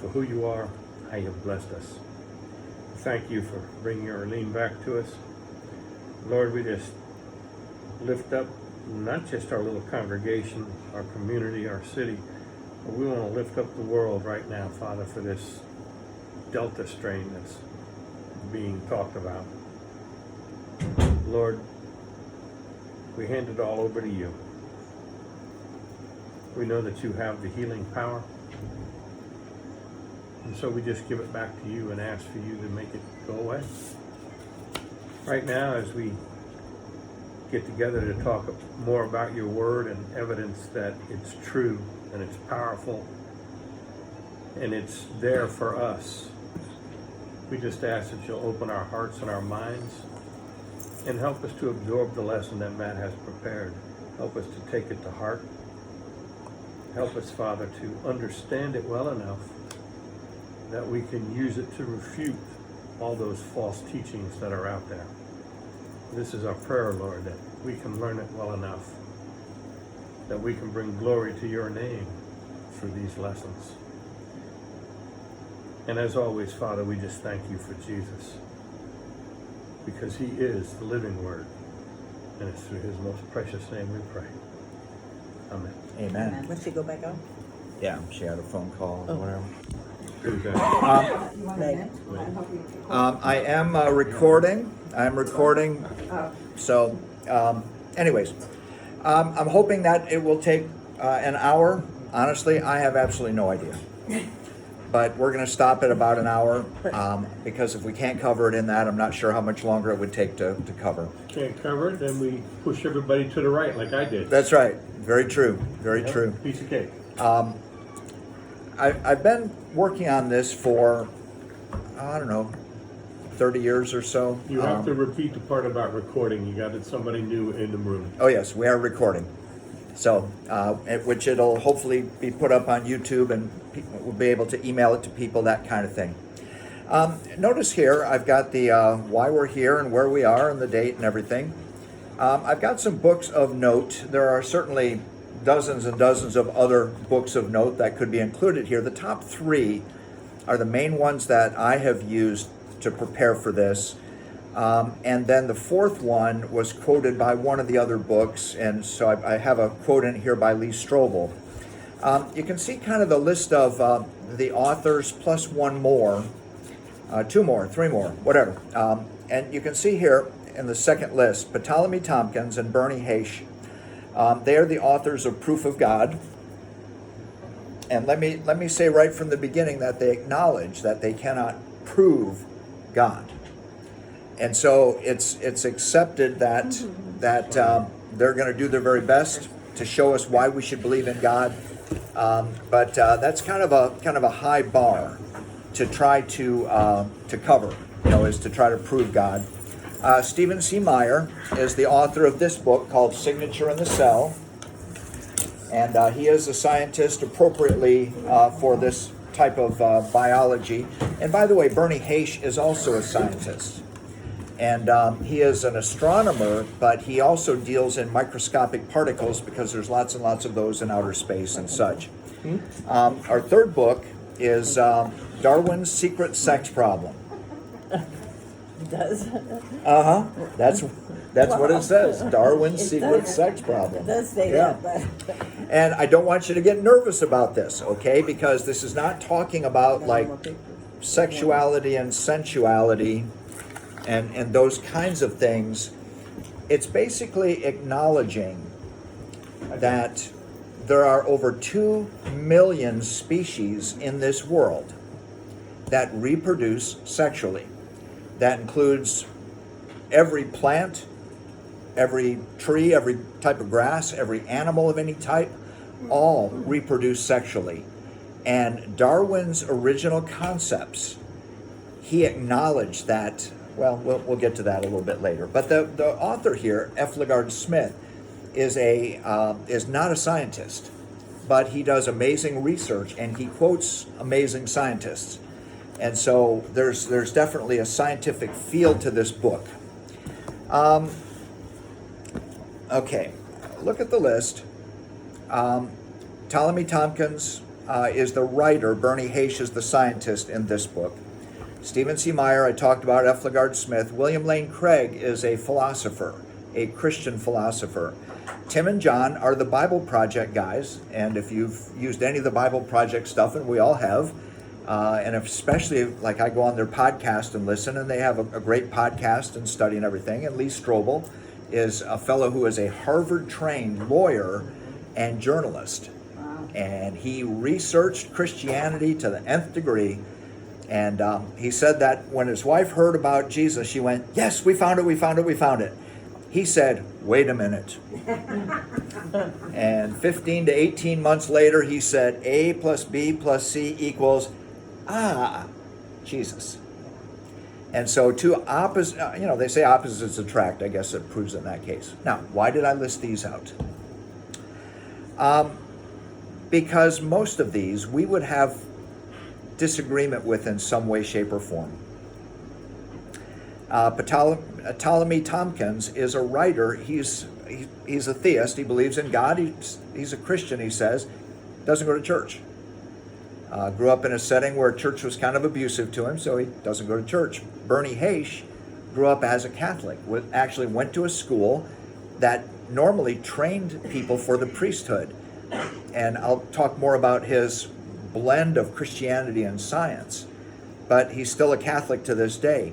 for who you are, how you've blessed us. Thank you for bringing Arlene back to us. Lord, we just lift up not just our little congregation, our community, our city, but we want to lift up the world right now, Father, for this Delta strain that's being talked about. Lord, we hand it all over to you. We know that you have the healing power. And so we just give it back to you and ask for you to make it go away. Right now, as we get together to talk more about your word and evidence that it's true and it's powerful and it's there for us, we just ask that you'll open our hearts and our minds and help us to absorb the lesson that Matt has prepared. Help us to take it to heart. Help us, Father, to understand it well enough that we can use it to refute all those false teachings that are out there. This is our prayer, Lord, that we can learn it well enough, that we can bring glory to your name through these lessons. And as always, Father, we just thank you for Jesus, because he is the living word, and it's through his most precious name we pray. Amen. Amen. Must she go back out? Yeah, she had a phone call or whatever. Who's that? Meg. I am recording. I'm recording. So, anyways, I'm hoping that it will take an hour. Honestly, I have absolutely no idea. But we're going to stop at about an hour because if we can't cover it in that, I'm not sure how much longer it would take to cover. Can't cover it, then we push everybody to the right like I did. That's right. Very true. Very Yep, true. Piece of cake. I've been working on this for, I don't know, 30 years or so. You have to repeat the part about recording. You got somebody new in the room. Oh yes, we are recording. So, which it'll hopefully be put up on YouTube and we'll be able to email it to people, that kind of thing. Notice here, I've got the why we're here and where we are and the date and everything. I've got some books of note. There are certainly dozens and dozens of other books of note that could be included here. The top three are the main ones that I have used to prepare for this. And then the fourth one was quoted by one of the other books, and so I have a quote in here by Lee Strobel. You can see kind of the list of the authors plus one more, two more, three more, whatever. And you can see here in the second list, Ptolemy Tompkins and Bernie Haish. They are the authors of Proof of God. And let me say right from the beginning that they acknowledge that they cannot prove God. And so it's accepted that they're going to do their very best to show us why we should believe in God. But that's kind of a high bar to try to cover, is to try to prove God. Stephen C. Meyer is the author of this book called Signature in the Cell, and he is a scientist appropriately for this type of biology. And by the way, Bernie Haish is also a scientist. And he is an astronomer, but he also deals in microscopic particles because there's lots and lots of those in outer space and such. Our third book is Darwin's Secret Sex Problem. It does. That's what it says. Darwin's Secret Sex Problem. It does say Yeah. that, but And I don't want you to get nervous about this, okay? Because this is not talking about like sexuality and sensuality and those kinds of things. It's basically acknowledging that there are over 2 million species in this world that reproduce sexually. That includes every plant, every tree, every type of grass, every animal of any type, all reproduce sexually. And Darwin's original concepts, he acknowledged that. Well, we'll get to that a little bit later. But the author here, F. LaGard Smith, is not a scientist, but he does amazing research and he quotes amazing scientists. And so there's definitely a scientific feel to this book. Okay, look at the list. Ptolemy Tompkins is the writer. Bernie Haish is the scientist in this book. Stephen C. Meyer, I talked about. F. LaGard Smith. William Lane Craig is a philosopher, a Christian philosopher. Tim and John are the Bible Project guys, and if you've used any of the Bible Project stuff, and we all have, and especially like I go on their podcast and listen, and they have a great podcast and study and everything. And Lee Strobel is a fellow who is a Harvard-trained lawyer and journalist, and he researched Christianity to the nth degree. And he said that when his wife heard about Jesus, she went, "Yes, we found it, we found it, we found it." He said, "Wait a minute." And 15 to 18 months later, he said, A plus B plus C equals, Jesus. And so two opposites, they say opposites attract. I guess it proves in that case. Now, why did I list these out? Because most of these we would have disagreement with in some way, shape, or form. Ptolemy Tompkins is a writer. He's a theist. He believes in God. He's a Christian, he says. Doesn't go to church. Grew up in a setting where church was kind of abusive to him, so he doesn't go to church. Bernie Haish grew up as a Catholic. Actually went to a school that normally trained people for the priesthood. And I'll talk more about his blend of Christianity and science. But he's still a Catholic to this day.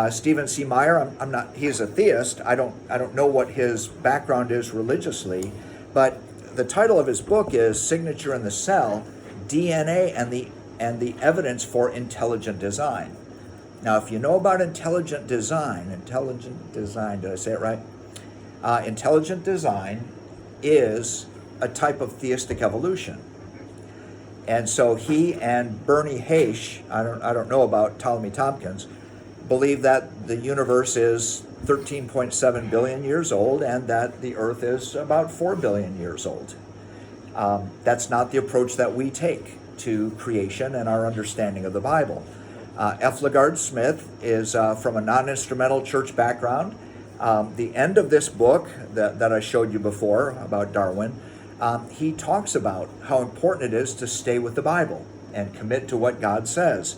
Stephen C. Meyer, he's a theist. I don't know what his background is religiously, but the title of his book is Signature in the Cell, DNA and the Evidence for Intelligent Design. Now, if you know about intelligent design, did I say it right? Intelligent design is a type of theistic evolution. And so he and Bernie Haish, I don't know about Ptolemy Tompkins, believe that the universe is 13.7 billion years old and that the Earth is about 4 billion years old. That's not the approach that we take to creation and our understanding of the Bible. F. LaGard Smith is from a non-instrumental church background. The end of this book that I showed you before about Darwin, he talks about how important it is to stay with the Bible and commit to what God says.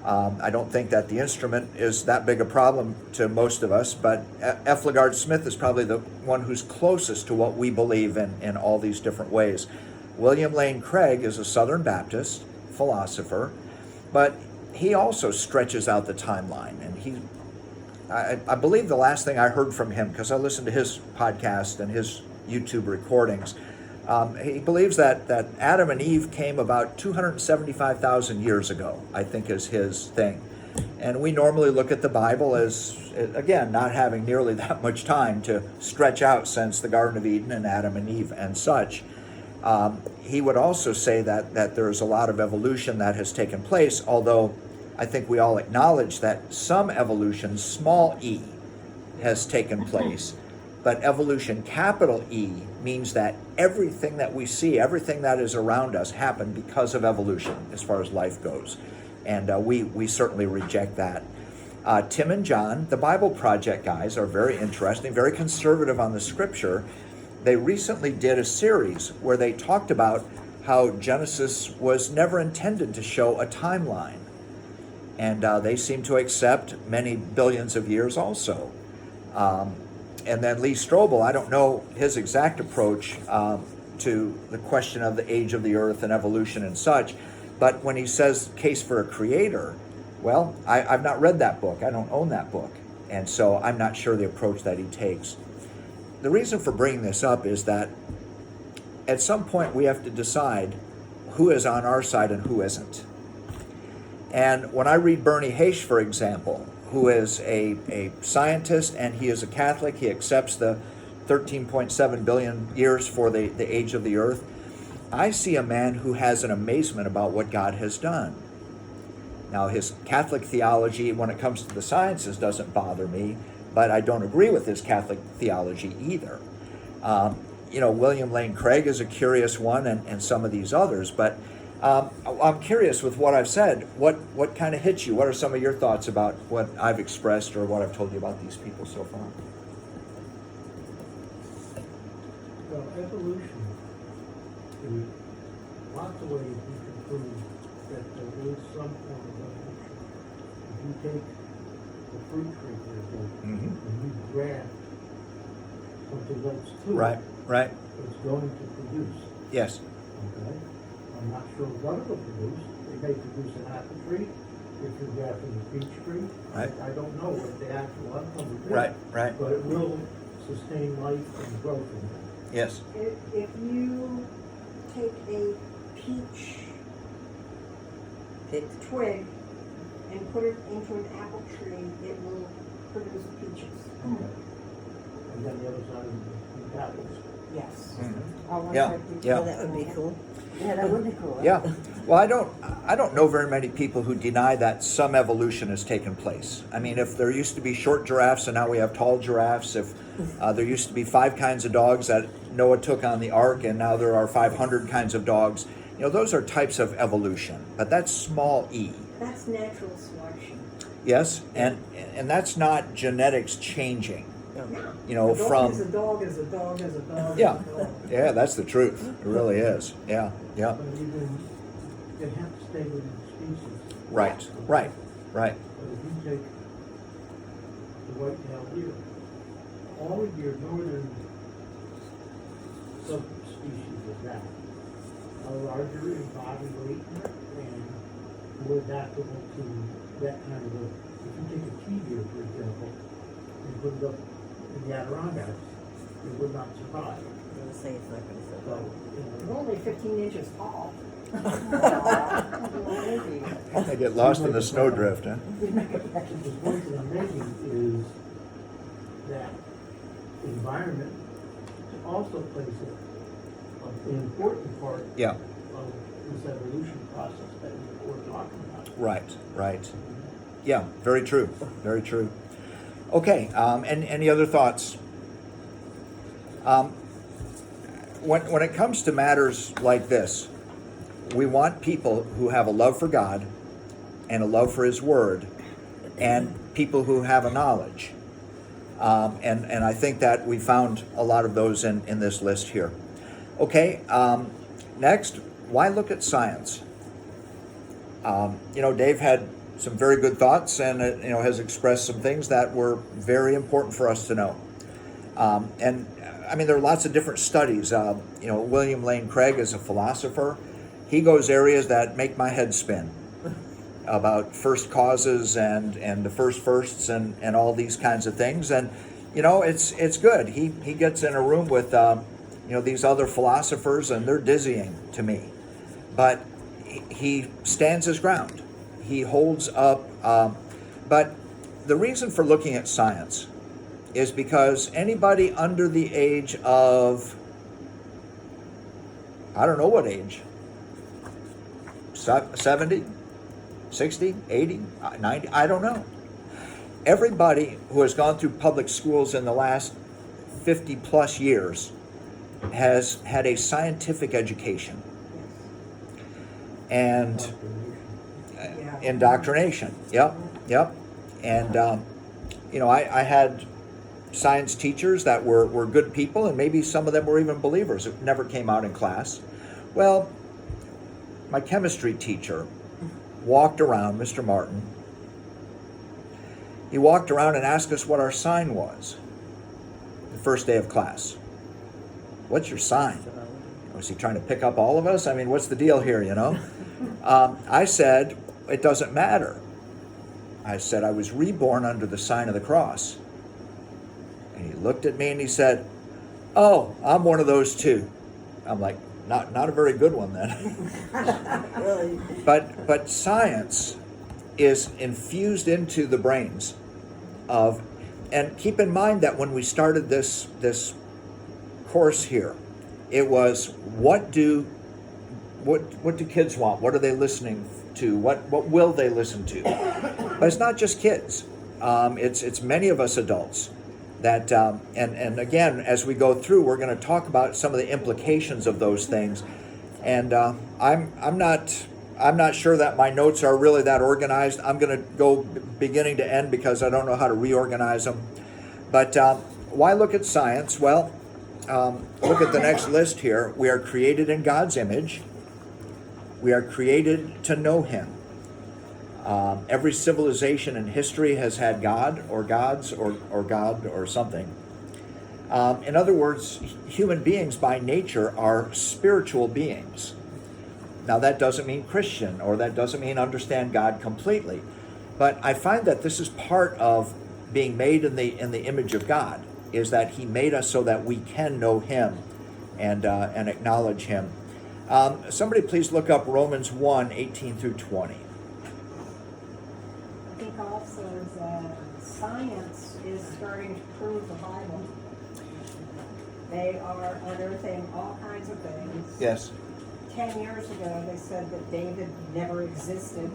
I don't think that the instrument is that big a problem to most of us, but F. LaGard Smith is probably the one who's closest to what we believe in all these different ways. William Lane Craig is a Southern Baptist philosopher, but he also stretches out the timeline. And I believe the last thing I heard from him, because I listened to his podcast and his YouTube recordings, he believes that Adam and Eve came about 275,000 years ago, I think is his thing. And we normally look at the Bible as, again, not having nearly that much time to stretch out since the Garden of Eden and Adam and Eve and such. He would also say that there's a lot of evolution that has taken place, although I think we all acknowledge that some evolution, small e, has taken place. But evolution, capital E, means that everything that we see, everything that is around us happened because of evolution as far as life goes. And we certainly reject that. Tim and John, the Bible Project guys, are very interesting, very conservative on the scripture. They recently did a series where they talked about how Genesis was never intended to show a timeline. And they seem to accept many billions of years also. And then Lee Strobel, I don't know his exact approach to the question of the age of the earth and evolution and such, but when he says case for a creator, well, I've not read that book. I don't own that book. And so I'm not sure the approach that he takes. The reason for bringing this up is that at some point we have to decide who is on our side and who isn't. And when I read Bernie Haish, for example, who is a scientist and he is a Catholic, he accepts the 13.7 billion years for the age of the earth, I see a man who has an amazement about what God has done. Now, his Catholic theology, when it comes to the sciences, doesn't bother me, but I don't agree with his Catholic theology either. William Lane Craig is a curious one, and some of these others, but I'm curious with what I've said, what kind of hits you? What are some of your thoughts about what I've expressed or what I've told you about these people so far? Well, evolution, lots of ways we can prove that there is some form of evolution. If you take the fruit tree, for example, Mhm. and you graft something else to it, Right, right, it's going to produce, yes, okay? I'm not sure what it'll produce. It may produce an apple tree if you're grafting a peach tree. Right. I don't know what the actual outcome will be. right, right, But it will sustain life and growth in that. yes, If you take a peach Pick. twig and put it into an apple tree, it will produce peaches. And then the other side of the apples. Yes. Mhm. I want Yeah, that to- yeah. Oh, that would be cool. Yeah, that would be cool. yeah. Well, I don't know very many people who deny that some evolution has taken place. I mean, if there used to be short giraffes and now we have tall giraffes, if there used to be 5 kinds of dogs that Noah took on the ark and now there are 500 kinds of dogs, you know, those are types of evolution, but that's small e. That's natural selection. Yes, and that's not genetics changing, Yeah. you know, A dog from is a dog is a dog is a dog. Yeah. Is a dog. yeah, that's the truth. It really is. Yeah, yeah. But even, they have to stay within species. Right, right, right. But if you take the white-tailed deer, all of your northern subspecies of that are larger in body weight and more adaptable to that kind of a, if you take a key deer, for example, and put it up in the Adirondacks, it would not survive. I'm gonna say it's not gonna So, survive. you We're know, only 15 inches tall. They get lost in the snowdrift, huh? the point that I'm making is that environment also plays an important part Yeah, of this evolution process that we're talking about. right, right. Yeah, very true, very true. Okay, and any other thoughts? When it comes to matters like this, we want people who have a love for God and a love for His Word, and people who have a knowledge. And I think that we found a lot of those in this list here. Okay, next, why look at science? You know, Dave had some very good thoughts and you know, has expressed some things that were very important for us to know. And I mean, there are lots of different studies. You know, William Lane Craig is a philosopher. He goes areas that make my head spin about first causes and the firsts and all these kinds of things. And you know, it's good. He gets in a room with you know, these other philosophers, and they're dizzying to me. But he stands his ground. He holds up. But the reason for looking at science is because anybody under the age of, I don't know what age, 70, 60, 80, 90, I don't know. Everybody who has gone through public schools in the last 50 plus years has had a scientific education and Yeah. indoctrination. Yep, yep. And you know, I had science teachers that were good people, and maybe some of them were even believers. It never came out in class. Well, my chemistry teacher walked around, Mr. Martin. He walked around and asked us what our sign was the first day of class. What's your sign? Was he trying to pick up all of us? I mean, what's the deal here, you know? I said, it doesn't matter. I said, I was reborn under the sign of the cross. And he looked at me and he said, oh, I'm one of those too. I'm like, not a very good one then. Really? But science is infused into the brains of, and keep in mind that when we started this course here, it was what do kids want? What are they listening to? What will they listen to? But it's not just kids. It's many of us adults that and again, as we go through, we're going to talk about some of the implications of those things. And I'm not sure that my notes are really that organized. I'm going to go beginning to end because I don't know how to reorganize them. But why look at science? Well, look at the next list here. We are created in God's image. We are created to know him. Every civilization in history has had God or gods or God or something. In other words, human beings by nature are spiritual beings. Now that doesn't mean Christian, or that doesn't mean understand God completely. But I find that this is part of being made in the image of God, is that he made us so that we can know him and acknowledge him. Somebody please look up Romans 1, 18 through 20. I think also that science is starting to prove the Bible. They are unearthing all kinds of things. Yes. 10 years ago, they said that David never existed.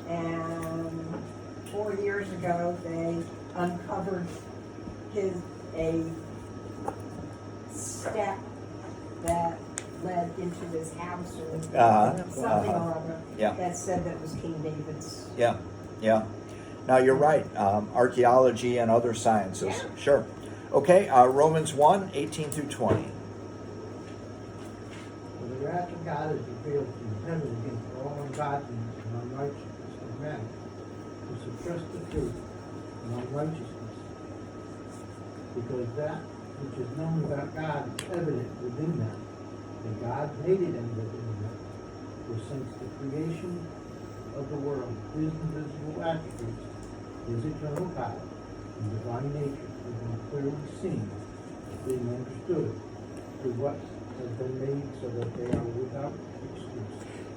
And 4 years ago, they uncovered a step that led into his house or something or other Yeah. that said that was King David's. Yeah, yeah. Now you're right. Archaeology and other sciences. Yeah. Sure. Okay, Romans 1, 18 through 20. For the wrath of God is revealed from heaven against all ungodliness and unrighteousness of men, who suppress the truth and unrighteousness. Because that which is known about God is evident within them, that God made it within them. For since the creation of the world, his invisible attributes, his eternal power, and divine nature have been clearly seen, being understood through what has been made, so that they are without excuse.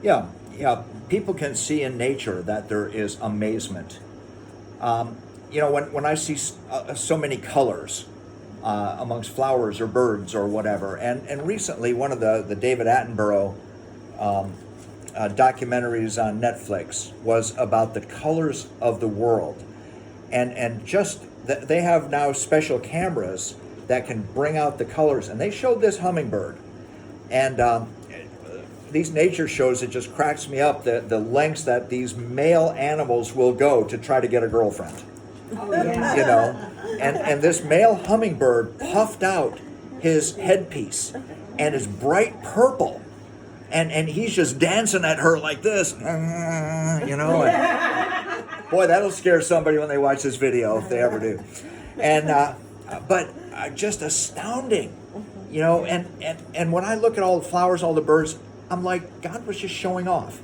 Yeah. People can see in nature that there is amazement. When I see so many colors amongst flowers or birds or whatever, and recently one of the David Attenborough documentaries on Netflix was about the colors of the world, and just they have now special cameras that can bring out the colors, and they showed this hummingbird, and these nature shows, it just cracks me up the lengths that these male animals will go to try to get a girlfriend. Oh, yeah. You know, and this male hummingbird puffed out his headpiece and is bright purple, and he's just dancing at her like this, you know. And, boy, that'll scare somebody when they watch this video, if they ever do. And but just astounding, you know. And when I look at all the flowers, all the birds, I'm like, God was just showing off,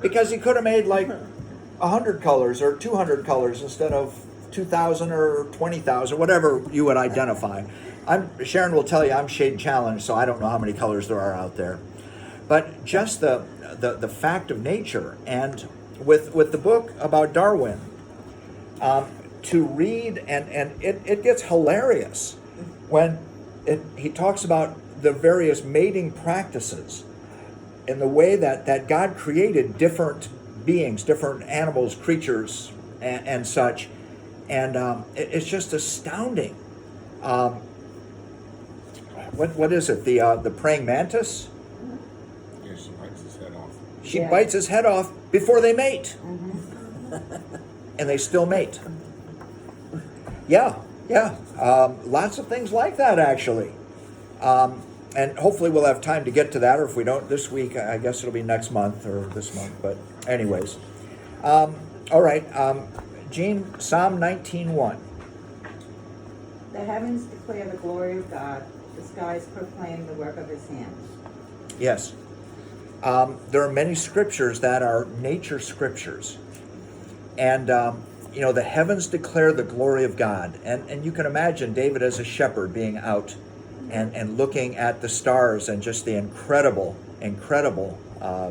because he could have made like 100 colors or 200 colors instead of 2,000 or 20,000, whatever you would identify. Sharon will tell you I'm shade challenged, so I don't know how many colors there are out there. But just the fact of nature, and with the book about Darwin, to read, and it gets hilarious when he talks about the various mating practices and the way that God created different beings, different animals, creatures, and such. And it's just astounding. What is it? The praying mantis? Yeah, she bites his head off. She Yeah. bites his head off before they mate. And they still mate. Yeah. Lots of things like that, actually. And hopefully we'll have time to get to that, or if we don't this week, I guess it'll be next month or this month. But anyways. All right. Jean, Psalm 19:1. The heavens declare the glory of God. The skies proclaim the work of his hands. Yes. There are many scriptures that are nature scriptures. And, the heavens declare the glory of God. And you can imagine David as a shepherd being out and looking at the stars, and just the incredible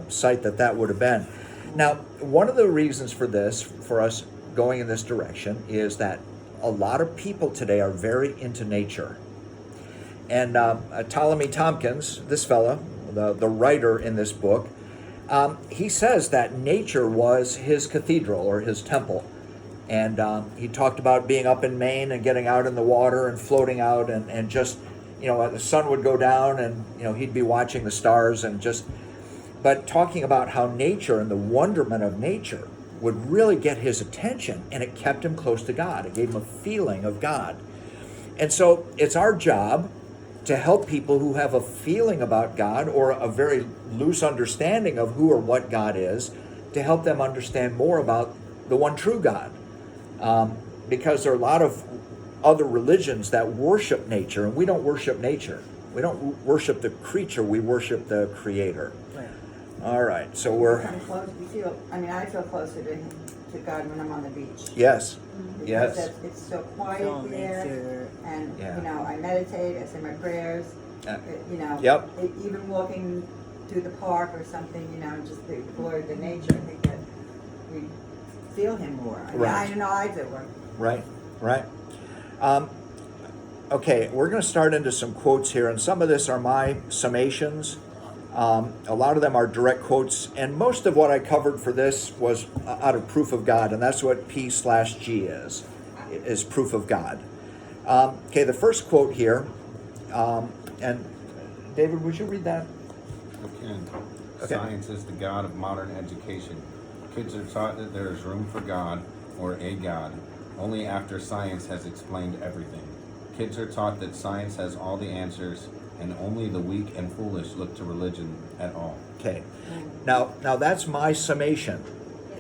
sight that would have been. Now, one of the reasons for us going in this direction, is that a lot of people today are very into nature. And Ptolemy Tompkins, this fella, the writer in this book, he says that nature was his cathedral or his temple. And he talked about being up in Maine and getting out in the water and floating out, and just, the sun would go down, and, he'd be watching the stars and but talking about how nature and the wonderment of nature would really get his attention, and it kept him close to God. It gave him a feeling of God. And so it's our job to help people who have a feeling about God or a very loose understanding of who or what God is, to help them understand more about the one true God. Because there are a lot of other religions that worship nature, and we don't worship nature. We don't worship the creature, we worship the Creator. Right. All right, so we're, Come close, I feel closer to God when I'm on the beach. yes, Because yes. it's so It's all quiet there, nature. and, Yeah. you know, I meditate, I say my prayers, you know. Yep. Even walking through the park or something, you know, just the glory of the nature, I think that we feel Him more. I mean, Right. I know I do. Right, right. Okay, we're going to start into some quotes here, and some of this are my summations. A lot of them are direct quotes, and most of what I covered for this was out of Proof of God, and that's what P/G is Proof of God. Okay, the first quote here, and David, would you read that? Okay. Okay. Science is the God of modern education. Kids are taught that there is room for God, or a God, only after science has explained everything. Kids are taught that science has all the answers, and only the weak and foolish look to religion at all. Okay, now that's my summation.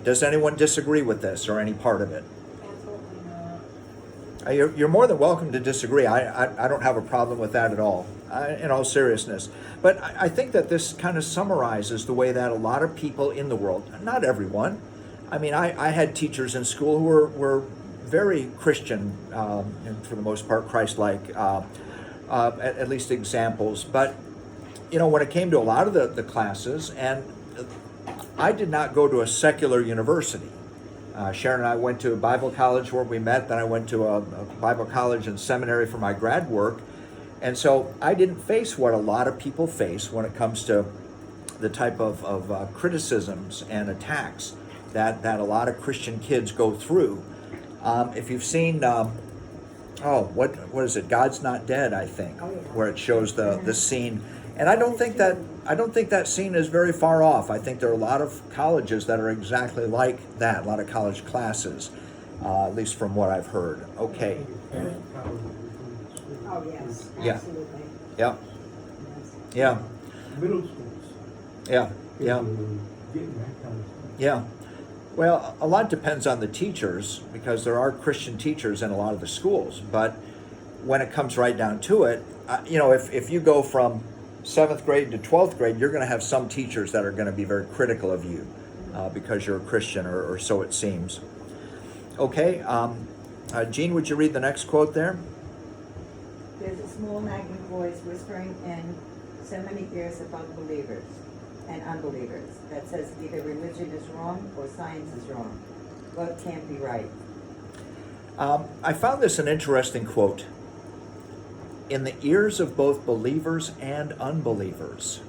Does anyone disagree with this or any part of it? Absolutely not. You're more than welcome to disagree. I don't have a problem with that at all, in all seriousness. But I think that this kind of summarizes the way that a lot of people in the world, not everyone, I mean, I had teachers in school who were very Christian, and for the most part Christ-like, at least examples. But, you know, when it came to a lot of the classes, and I did not go to a secular university. Sharon and I went to a Bible college where we met, then I went to a Bible college and seminary for my grad work. And so I didn't face what a lot of people face when it comes to the type of criticisms and attacks that a lot of Christian kids go through. If you've seen, what is it? God's Not Dead, I think, where it shows the scene. And I don't think that scene is very far off. I think there are a lot of colleges that are exactly like that, a lot of college classes, at least from what I've heard. Okay. Oh, yes, Yeah. absolutely. Yeah. Yes. Yeah. Middle schools. Yeah. Yeah. Kids are getting that kind of stuff. Yeah. Well, a lot depends on the teachers, because there are Christian teachers in a lot of the schools. But when it comes right down to it, you know, if you go from 7th grade to 12th grade, you're going to have some teachers that are going to be very critical of you because you're a Christian, or so it seems. Okay. Jean, would you read the next quote there? There's a small nagging voice whispering in so many ears about believers and unbelievers that says either religion is wrong or science is wrong. Both can't be right. I found this an interesting quote. In the ears of both believers and unbelievers,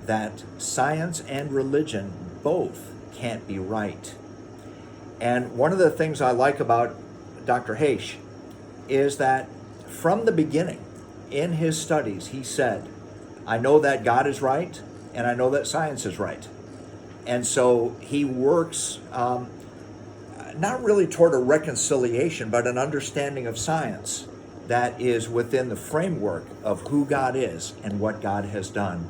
that science and religion both can't be right. And one of the things I like about Dr. Haish is that from the beginning, in his studies, he said, I know that God is right, and I know that science is right. And so he works not really toward a reconciliation, but an understanding of science that is within the framework of who God is and what God has done.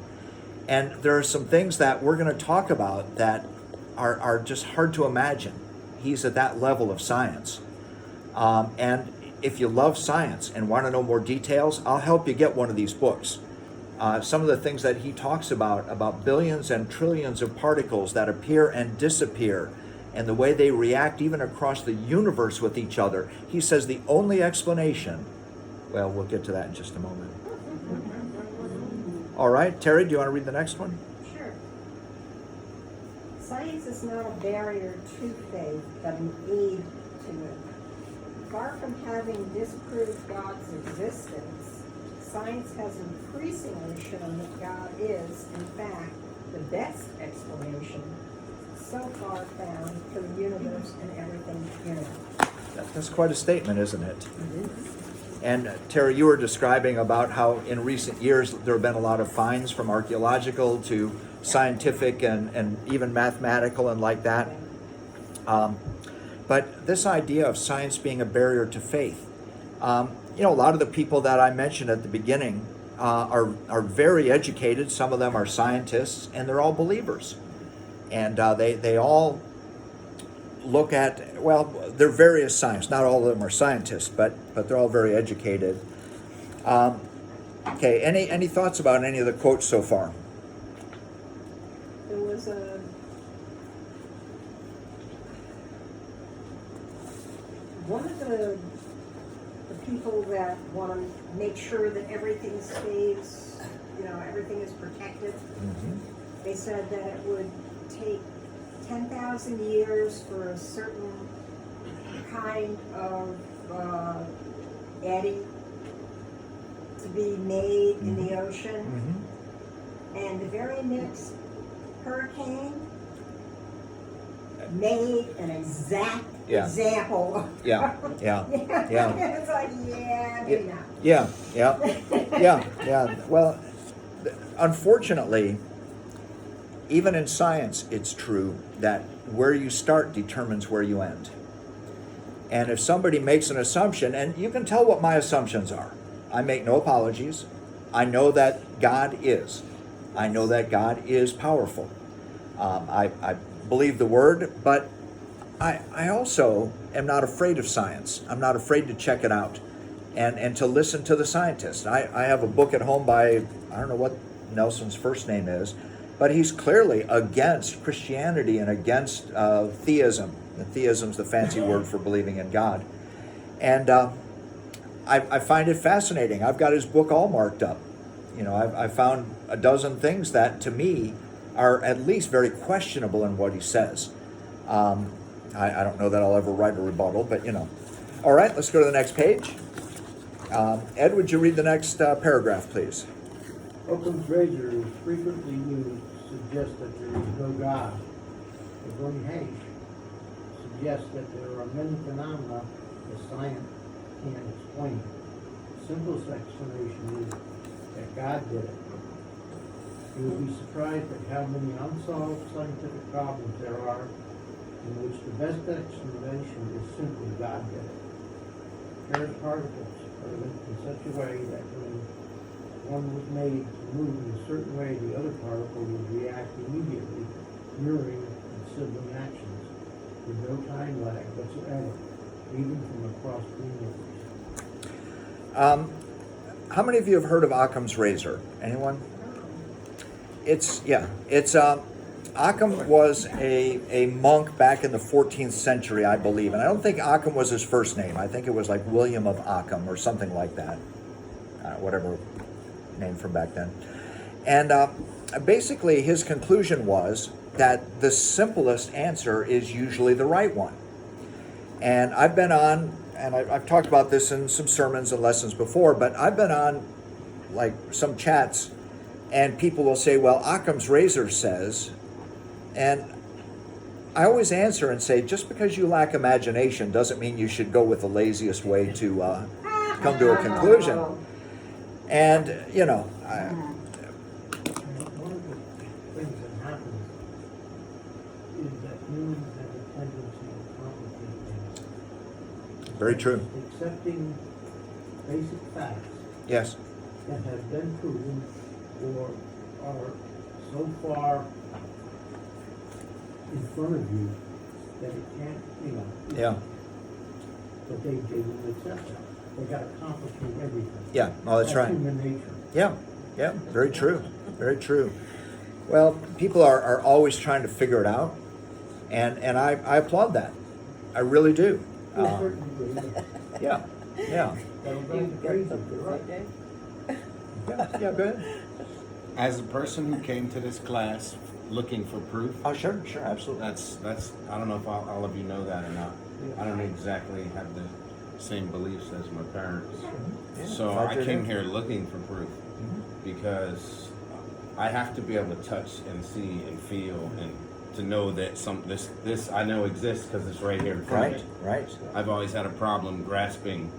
And there are some things that we're going to talk about that are just hard to imagine. He's at that level of science. And if you love science and want to know more details, I'll help you get one of these books. Some of the things that he talks about billions and trillions of particles that appear and disappear, and the way they react even across the universe with each other. He says the only explanation, well, we'll get to that in just a moment. All right, Terry, do you want to read the next one? Sure. Science is not a barrier to faith, but an aid to it. Far from having disproved God's existence, science has increasingly shown that God is, in fact, the best explanation so far found for the universe and everything in it. That's quite a statement, isn't it? And Terry, you were describing about how in recent years there have been a lot of finds from archaeological to scientific and even mathematical and like that. But this idea of science being a barrier to faith, you know, a lot of the people that I mentioned at the beginning are very educated. Some of them are scientists, and they're all believers. And they all look at, well, they're various science. Not all of them are scientists, but they're all very educated. Okay, any thoughts about any of the quotes so far? There was one of the people that want to make sure that everything stays, everything is protected. They said that it would take 10,000 years for a certain kind of eddy to be made in the ocean. And the very next hurricane made an exact example. Yeah. It's like, maybe not. Yeah. Well, unfortunately, even in science, it's true that where you start determines where you end. And if somebody makes an assumption, and you can tell what my assumptions are. I make no apologies. I know that God is. I know that God is powerful. I believe the word, but I also am not afraid of science. I'm not afraid to check it out and to listen to the scientists. I have a book at home by, I don't know what Nelson's first name is, but he's clearly against Christianity and against theism. And theism's the fancy word for believing in God. And I find it fascinating. I've got his book all marked up. I found a dozen things that, to me, are at least very questionable in what he says. I don't know that I'll ever write a rebuttal, but All right, let's go to the next page. Ed, would you read the next paragraph, please? Occam's razor is frequently used to suggest that there is no God. But Bernie Hayes suggests that there are many phenomena that science can't explain. The simplest explanation is that God did it. You will be surprised at how many unsolved scientific problems there are in which the best explanation is simply God did it. Charged particles are linked in such a way that when one was made to move in a certain way, the other particle would react immediately, mirroring its sibling actions, with no time lag whatsoever, even from across the universe. How many of you have heard of Occam's razor? Anyone? Occam was a monk back in the 14th century, I believe. And I don't think Occam was his first name. I think it was like William of Occam or something like that. Whatever name from back then. And basically his conclusion was that the simplest answer is usually the right one. And I've been on, and I've talked about this in some sermons and lessons before, but I've been on like some chats, and people will say, well, Occam's razor says, and I always answer and say, just because you lack imagination doesn't mean you should go with the laziest way to come to a conclusion. And, One of the things that happens is that humans have a tendency to complicate things. Very true. Accepting basic facts Yes. that have been proven or are so far in front of you that it can't, Yeah. but they will accept that. They gotta complicate everything. Yeah. Oh, that's right. Human nature. Yeah. Very true. Very true. Well, people are always trying to figure it out, and I applaud that. I really do. To a certain degree, Yeah. that'll drive you crazy, but right. Yeah, go ahead. As a person who came to this class looking for proof, Oh, sure, absolutely. that's I don't know if all of you know that or not. I don't exactly have the same beliefs as my parents. So glad I you're came here. here looking for proof because I have to be able to touch and see and feel and to know that this I know exists because it's right here in front of me. Right. I've always had a problem grasping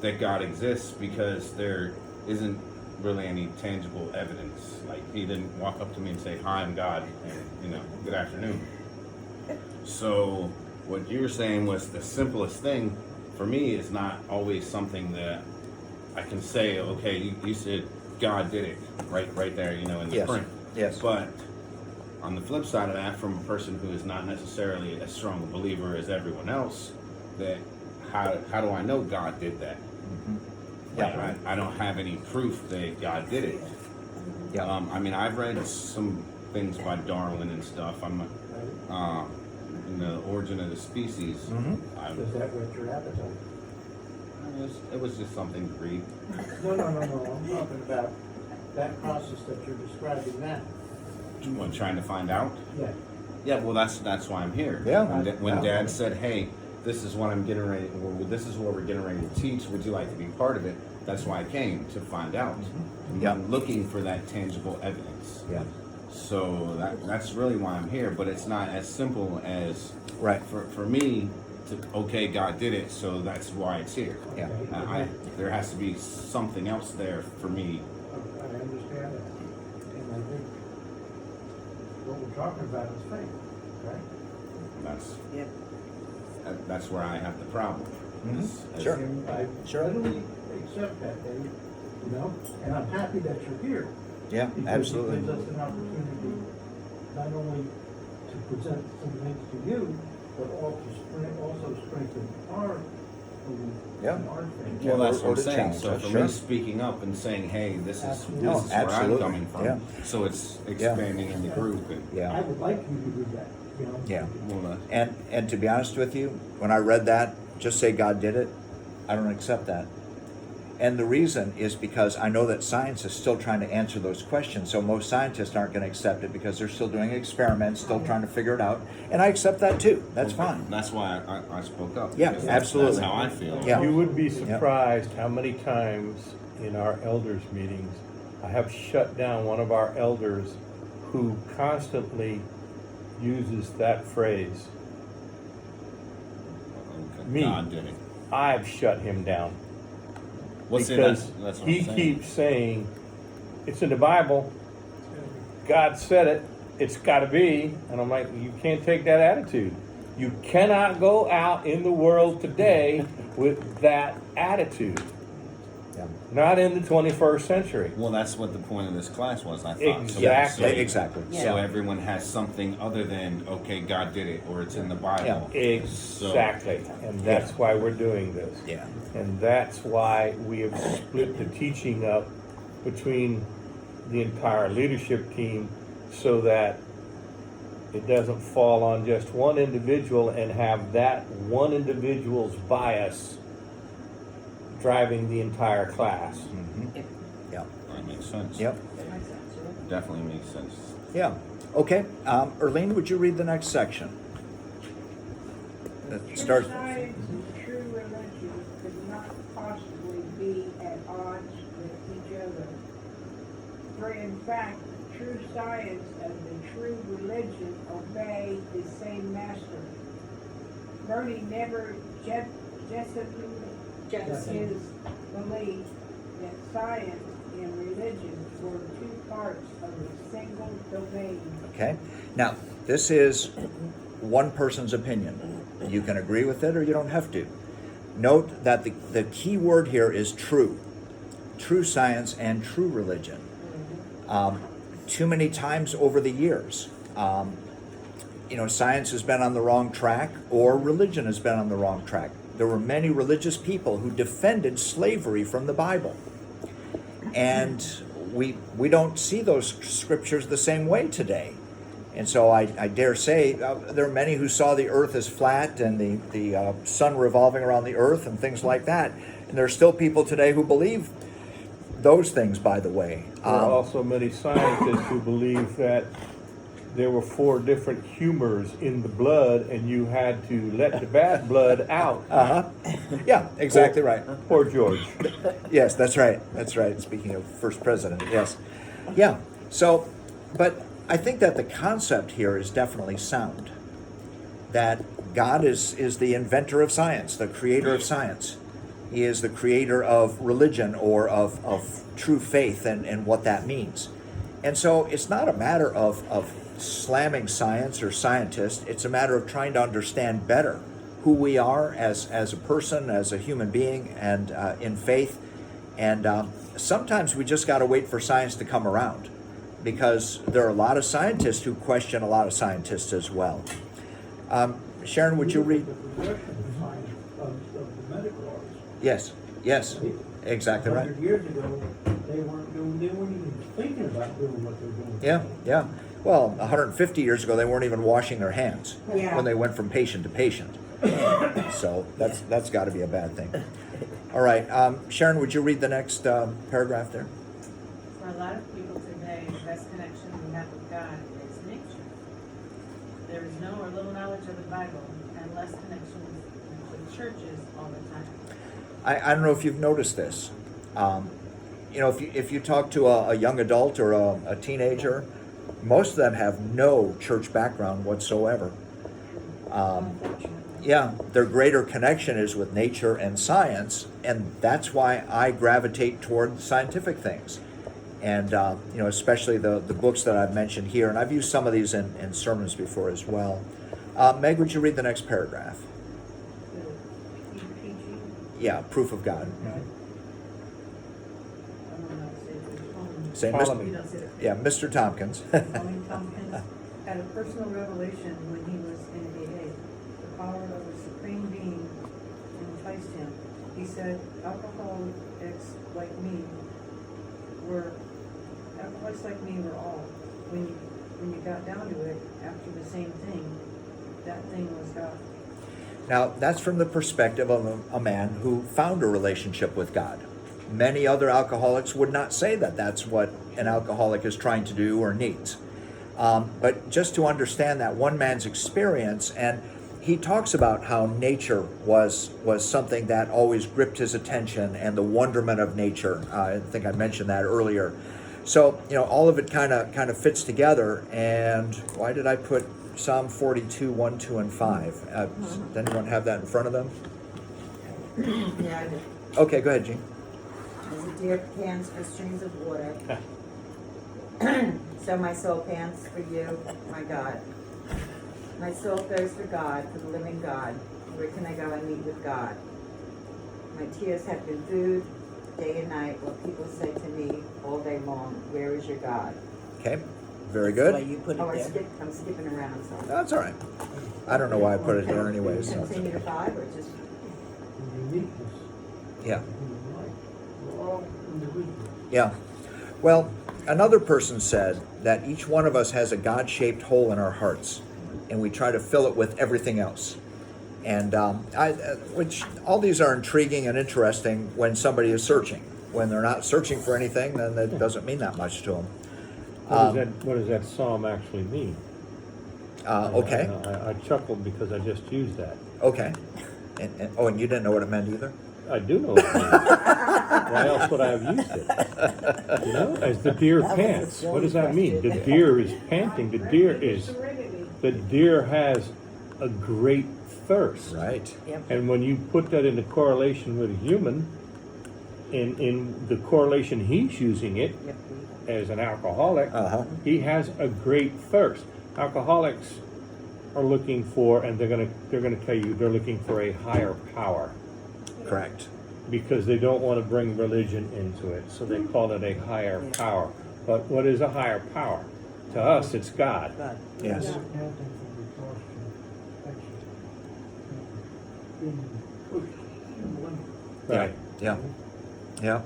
that God exists because there isn't really any tangible evidence. Like he didn't walk up to me and say, "Hi, I'm God," and good afternoon. So what you were saying was the simplest thing for me is not always something that I can say, okay, you said God did it, right there, in the Yes. print. Yes. But on the flip side of that, from a person who is not necessarily as strong a believer as everyone else, that how do I know God did that? Yeah. I don't have any proof that God did it. Yeah. I mean, I've read some things by Darwin and stuff. I'm in the Origin of the Species. Mhm. Does that whet your appetite? It was just something to read. No, I'm talking about that process that you're describing now. What, trying to find out? Yeah. Yeah, well, that's why I'm here. Yeah. When Dad said, "Hey, this is what I'm getting ready, or this is what we're getting ready to teach. Would you like to be part of it?" That's why I came to find out. Yeah. I'm looking for that tangible evidence. Yeah. So that's really why I'm here. But it's not as simple as Right. for me to okay, God did it, so that's why it's here. Yeah. There has to be something else there for me. I understand that. And I think what we're talking about is faith, right? That's where I have the problem. Mhm. As- Sure. And I Sure. readily accept that, Dave, and I'm happy that you're here. Yeah, Because absolutely. it gives us an opportunity not only to present some things to you, but also strengthen our belief Yeah. and our faith. Well, that's Or what I'm to saying. challenge So us, for sure. me speaking up and saying, "Hey, this is Absolutely. No, where I'm absolutely. coming from," Yeah. so it's expanding in the group. And I Yeah. would like you to do that, Yeah. well, And to be honest with you, when I read that, just say God did it, I don't accept that. And the reason is because I know that science is still trying to answer those questions. So most scientists aren't going to accept it because they're still doing experiments, still trying to figure it out. And I accept that too. That's fine. That's why I spoke up. Yeah, because absolutely. That's how I feel. Yeah. You would be surprised how many times in our elders meetings, I have shut down one of our elders who constantly uses that phrase. Okay. Me. God did it. I've shut him down. Well, see, Because that's what he I'm saying. keeps saying, it's in the Bible, God said it, it's gotta be, and I'm like, you can't take that attitude. You cannot go out in the world today with that attitude. Yeah. Not in the 21st century. Well, that's what the point of this class was. I thought. Exactly. So, Exactly. So Yeah. everyone has something other than okay, God did it, or it's in the Bible. Exactly, and that's why we're doing this. Yeah. And that's why we have split the teaching up between the entire leadership team so that it doesn't fall on just one individual and have that one individual's bias driving the entire class. Mhm. Yeah. That makes sense. Yep. Definitely makes sense. Yeah. Okay. Erlene, would you read the next section? Start. True science and true religion could not possibly be at odds with each other. For in fact, true science and the true religion obey the same master. Bernie never just his belief that science and religion were two parts of a single domain. Okay. Now, this is one person's opinion. You can agree with it or you don't have to. Note that the key word here is true. True science and true religion. Too many times over the years, science has been on the wrong track or religion has been on the wrong track. There were many religious people who defended slavery from the Bible. And we don't see those scriptures the same way today. And so I dare say there are many who saw the earth as flat and the sun revolving around the earth and things like that. And there are still people today who believe those things, by the way. There are also many scientists who believe that there were 4 different humors in the blood and you had to let the bad blood out. Yeah, exactly right. Poor George. Yes, that's right. That's right. Speaking of first president, yes. Yeah. So, but I think that the concept here is definitely sound. That God is the inventor of science, the creator of science. He is the creator of religion or of true faith and what that means. And so it's not a matter of slamming science or scientists. It's a matter of trying to understand better who we are as a person, as a human being, and in faith, And sometimes we just got to wait for science to come around, because there are a lot of scientists who question a lot of scientists as well. Sharon, would you read? The progression of science, of the medical arts. Yes, yes, exactly right. 100 years ago, they weren't even thinking about doing what they're doing. Yeah, yeah. Well, 150 years ago, they weren't even washing their hands Yeah. when they went from patient to patient. So that's got to be a bad thing. All right, Sharon, would you read the next paragraph there? For a lot of people today, the best connection we have with God is nature. There is no or little knowledge of the Bible and less connection with churches all the time. I don't know if you've noticed this. You know, if you talk to a young adult or a teenager, most of them have no church background whatsoever. Yeah, their greater connection is with nature and science, and that's why I gravitate toward scientific things. And, you know, especially the books that I've mentioned here, and I've used some of these in sermons before as well. Meg, would you read the next paragraph? Yeah, proof of God. Say, Follow Mr. me. Yeah, Mr. Tompkins. Tommy Tompkins had a personal revelation when he was in AA. The power of a supreme being enticed him. He said, alcoholics like me were all. When you got down to it, after the same thing, that thing was God. Now, that's from the perspective of a man who found a relationship with God. Many other alcoholics would not say that that's what an alcoholic is trying to do or needs. But just to understand that one man's experience, and he talks about how nature was something that always gripped his attention, and the wonderment of nature. I think I mentioned that earlier. So, you know, all of it kind of fits together. And why did I put Psalm 42, 1, 2, and 5? Does anyone have that in front of them? Yeah, I do. Okay, go ahead, Gene. As a deer pants for streams of water, so my soul pants for you, my God. My soul thirsts for God, for the living God. Where can I go and meet with God? My tears have been food day and night, while people say to me all day long, where is your God? Okay, very That's why good. you put it Oh, there. I'm skipping around, sorry. That's all right. I don't know why I put it there anyway. So. Continue to 5 or just, The uniqueness Yeah, of human life. We're all individuals. yeah. Well, another person said that each one of us has a God-shaped hole in our hearts, and we try to fill it with everything else. And which all these are intriguing and interesting when somebody is searching. When they're not searching for anything, then that doesn't mean that much to them. What does that psalm actually mean? Okay, I chuckled because I just used that. okay. And you didn't know what it meant either? I do know what it means. Why else would I have used it? You know, as the deer That was a pants. silly What does that mean? The question. deer is panting. Serenity. The deer has a great thirst. Right. And when you put that into correlation with a human, in the correlation he's using it as an alcoholic, Uh-huh. he has a great thirst. Alcoholics are looking for, and they're gonna tell you they're looking for a higher power Correct. because they don't want to bring religion into it, so they call it a higher power. But what is a higher power? To us, it's God. God. Yes. Panting from exhaustion, actually, being pushed to the limit. Right. Yeah. Yeah.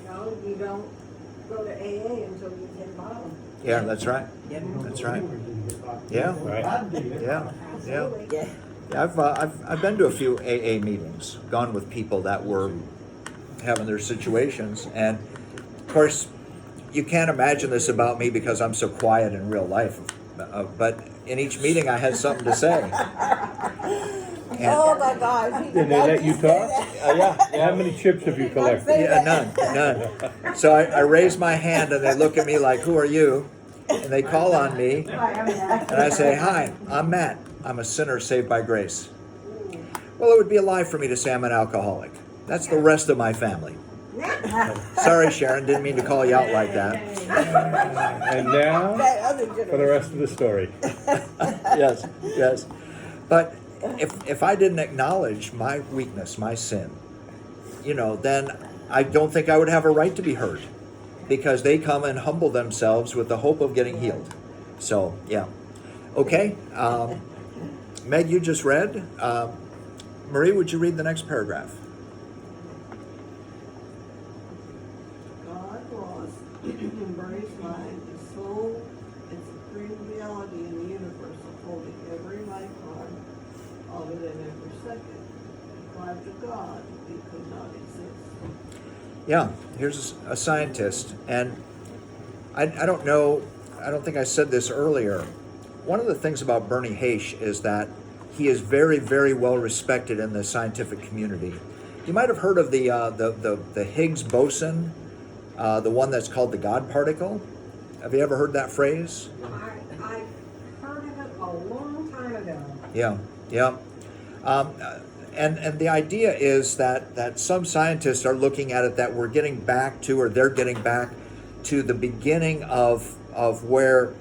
No, you don't go to AA until you hit bottom. Yeah, that's right. Yep. That's right. Yeah. Yeah. Right. Yeah. Yeah. Absolutely. Yeah. Yeah, I've been to a few AA meetings, gone with people that were having their situations, and of course, you can't imagine this about me because I'm so quiet in real life. But in each meeting, I had something to say. And, Oh my God. Did they let you talk? yeah, How many chips have you collected? yeah, none. So I raise my hand, and they look at me like, "Who are you?" And they call on me, Hi, I'm Matt. and I say, "Hi, I'm Matt. I'm a sinner saved by grace." Well, it would be a lie for me to say I'm an alcoholic. That's the rest of my family. Sorry, Sharon, didn't mean to call you out like that. And now That other for the generation. rest of the story. Yes, yes. But if I didn't acknowledge my weakness, my sin, you know, then I don't think I would have a right to be heard, because they come and humble themselves with the hope of getting healed. So, yeah. Okay. Meg, you just read. Marie, would you read the next paragraph? God was, in Bernie's mind, the sole and supreme reality in the universe, upholding every micron of it in every second. Deprived of God, it could not exist. Yeah, here's a scientist, and I don't know, I don't think I said this earlier. One of the things about Bernie Haish is that he is very, very well respected in the scientific community. You might have heard of the Higgs boson, the one that's called the God particle. Have you ever heard that phrase? I heard of it a long time ago. Yeah, yeah. And the idea is that some scientists are looking at it that we're getting back to, or they're getting back to the beginning of where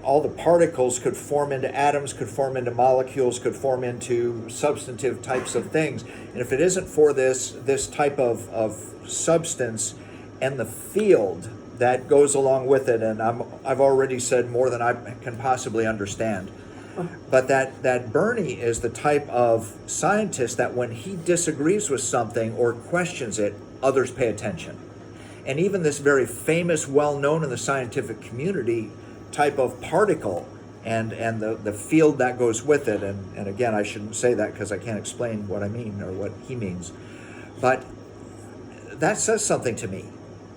all the particles could form into atoms, could form into molecules, could form into substantive types of things. And if it isn't for this type of substance and the field that goes along with it, and I've already said more than I can possibly understand, but that Bernie is the type of scientist that when he disagrees with something or questions it, others pay attention. And even this very famous, well-known in the scientific community type of particle and the field that goes with it, and again, I shouldn't say that because I can't explain what I mean or what he means, but that says something to me.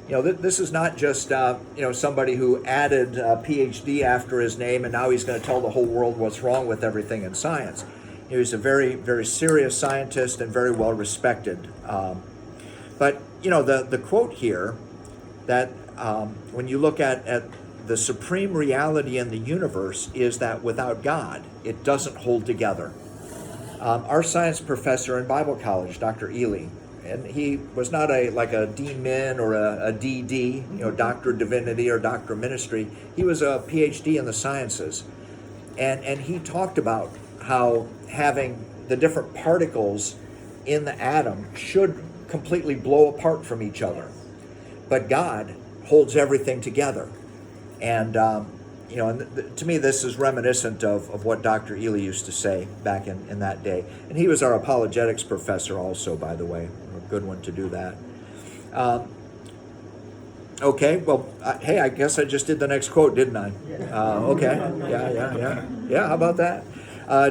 You know, this is not just somebody who added a PhD after his name and now he's going to tell the whole world what's wrong with everything in science. He was a very, very serious scientist and very well respected. But the quote here that when you look at the supreme reality in the universe is that without God, it doesn't hold together. Our science professor in Bible college, Dr. Ely, and he was not like a D-Min or a DD, Doctor of Divinity or Doctor of Ministry. He was a PhD in the sciences. And he talked about how having the different particles in the atom should completely blow apart from each other. But God holds everything together. And, to me, this is reminiscent of what Dr. Ely used to say back in that day. And he was our apologetics professor also, by the way. A good one to do that. Okay, well, hey, I guess I just did the next quote, didn't I? Okay, yeah, how about that?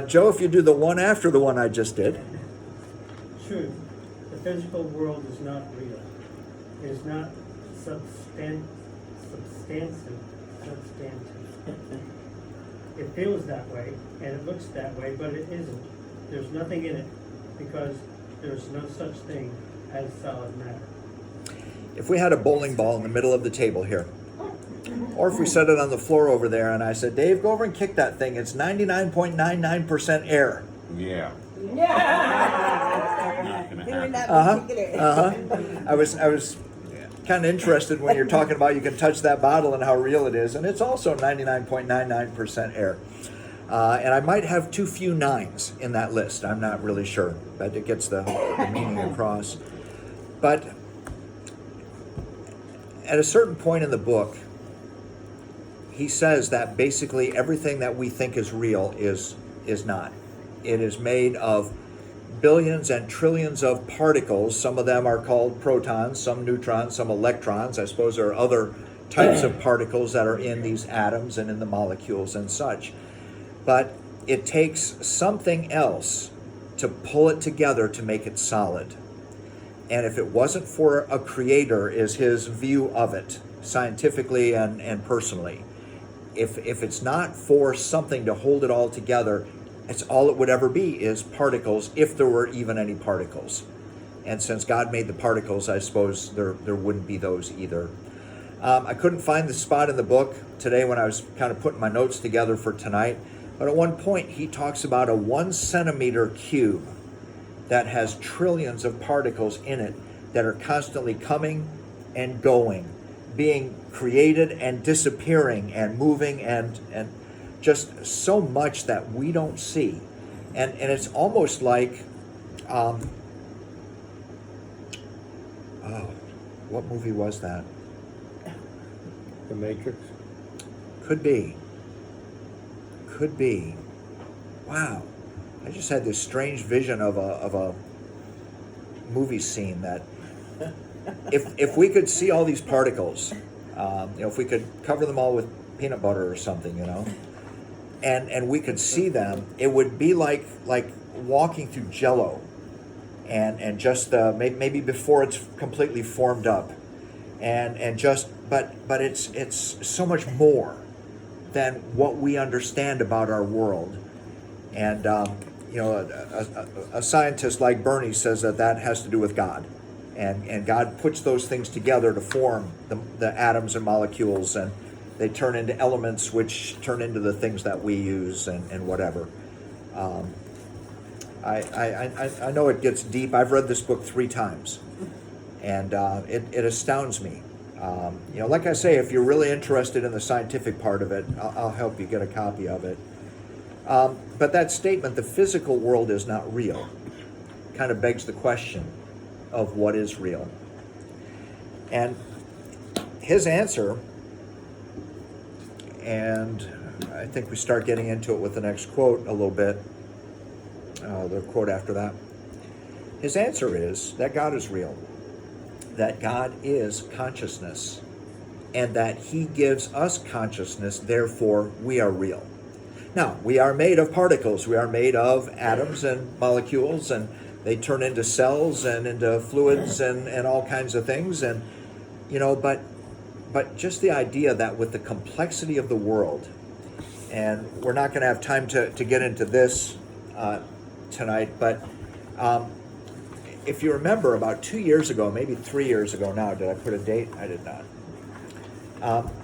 Joe, if you do the one after the one I just did. Truth. The physical world is not real. It is not substantive. It feels that way and it looks that way, but it isn't. There's nothing in it because there's no such thing as solid matter. If we had a bowling ball in the middle of the table here, or if we set it on the floor over there and I said, Dave, go over and kick that thing. It's 99.99% air. Yeah. I was kind of interested when you're talking about you can touch that bottle and how real it is, and it's also 99.99% air. And I might have too few nines in that list. I'm not really sure, but it gets the meaning across. But at a certain point in the book, he says that basically everything that we think is real is not. It is made of billions and trillions of particles. Some of them are called protons, some neutrons, some electrons. I suppose there are other types of particles that are in these atoms and in the molecules and such. But it takes something else to pull it together to make it solid. And if it wasn't for a creator, is his view of it, scientifically and personally. If it's not for something to hold it all together, it's all it would ever be is particles, if there were even any particles. And since God made the particles, I suppose there wouldn't be those either. I couldn't find the spot in the book today when I was kind of putting my notes together for tonight. But at one point, he talks about a 1 centimeter cube that has trillions of particles in it that are constantly coming and going, being created and disappearing and moving and just so much that we don't see. And it's almost like Oh, what movie was that? The Matrix. Could be. Could be. Wow. I just had this strange vision of a movie scene that if we could see all these particles, if we could cover them all with peanut butter or something, and we could see them, it would be like walking through Jell-O, and just maybe before it's completely formed up, and just but it's so much more than what we understand about our world, and a scientist like Bernie says that has to do with God, and God puts those things together to form the atoms and molecules, and they turn into elements which turn into the things that we use and whatever. I know it gets deep. I've read this book 3 times, and it astounds me. Like I say, if you're really interested in the scientific part of it, I'll help you get a copy of it. But that statement, the physical world is not real, kind of begs the question of what is real. And his answer, and I think we start getting into it with the next quote a little bit, the quote after that. His answer is that God is real, that God is consciousness, and that he gives us consciousness, therefore we are real. Now, we are made of particles, we are made of atoms and molecules, and they turn into cells and into fluids and all kinds of things, and but just the idea that with the complexity of the world, and we're not going to have time to get into this tonight, but if you remember, about 2 years ago, maybe 3 years ago now, did I put a date? I did not.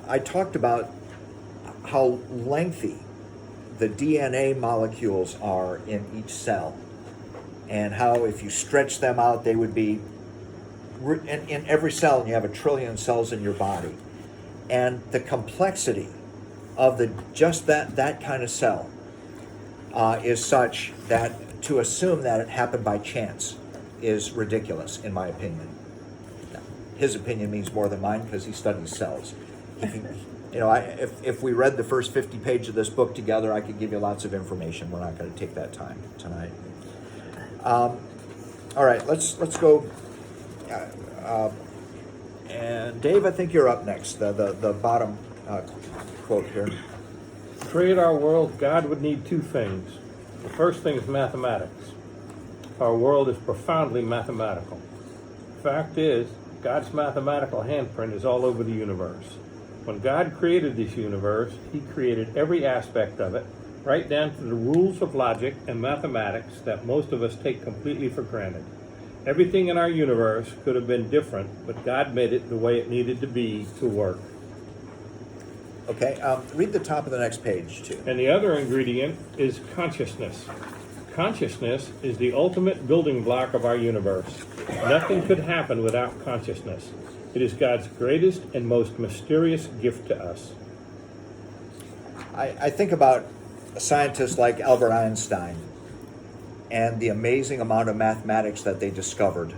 I talked about how lengthy the DNA molecules are in each cell, and how if you stretch them out, they would be in every cell, and you have 1 trillion cells in your body. And the complexity of that kind of cell is such that to assume that it happened by chance is ridiculous, in my opinion. Now, his opinion means more than mine because he studies cells. If we read the first 50 pages of this book together, I could give you lots of information. We're not going to take that time tonight. All right, let's go. And Dave, I think you're up next. The bottom quote here. To create our world, God would need 2 things. The first thing is mathematics. Our world is profoundly mathematical. The fact is, God's mathematical handprint is all over the universe. When God created this universe, he created every aspect of it, right down to the rules of logic and mathematics that most of us take completely for granted. Everything in our universe could have been different, but God made it the way it needed to be to work. Okay, read the top of the next page, too. And the other ingredient is consciousness. Consciousness is the ultimate building block of our universe. Nothing could happen without consciousness. It is God's greatest and most mysterious gift to us. I think about scientists like Albert Einstein and the amazing amount of mathematics that they discovered.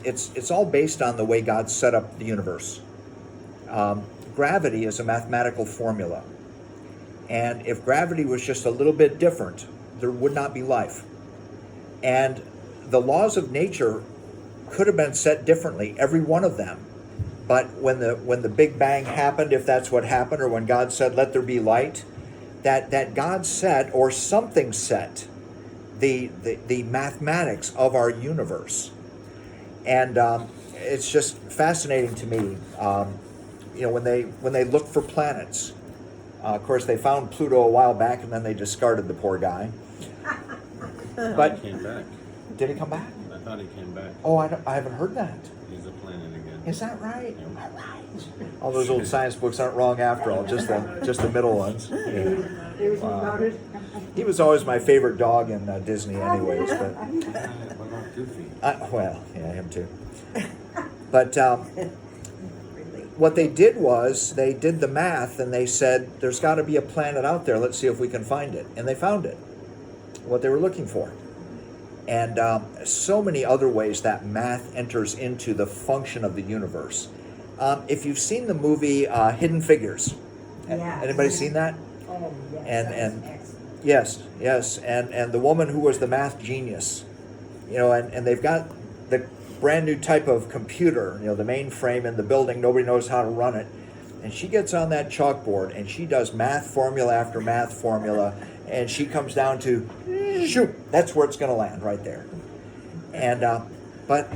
It's all based on the way God set up the universe. Gravity is a mathematical formula. And if gravity was just a little bit different, there would not be life. And the laws of nature could have been set differently, every one of them. But when the Big Bang happened, if that's what happened, or when God said, let there be light, that God set, or something set, the mathematics of our universe. And it's just fascinating to me, when they look for planets. Of course, they found Pluto a while back, and then they discarded the poor guy. But He came back. did he come back? I thought he came back. Oh, I haven't heard that. He's a planet again. Is that right? Yeah. All right. All those old science books aren't wrong after all, just the middle ones. Wow. He was always my favorite dog in Disney anyways. But, What about Goofy? well, yeah, him too. But what they did was they did the math and they said, there's got to be a planet out there. Let's see if we can find it. And they found it, what they were looking for. and so many other ways that math enters into the function of the universe. If you've seen the movie Hidden Figures, Yeah. anybody seen that? Oh, yes. And- that was and- excellent. Yes, and the woman who was the math genius, and they've got the brand new type of computer, the mainframe in the building, nobody knows how to run it, and she gets on that chalkboard and she does math formula after math formula, and she comes down to, shoot, that's where it's going to land, right there. And but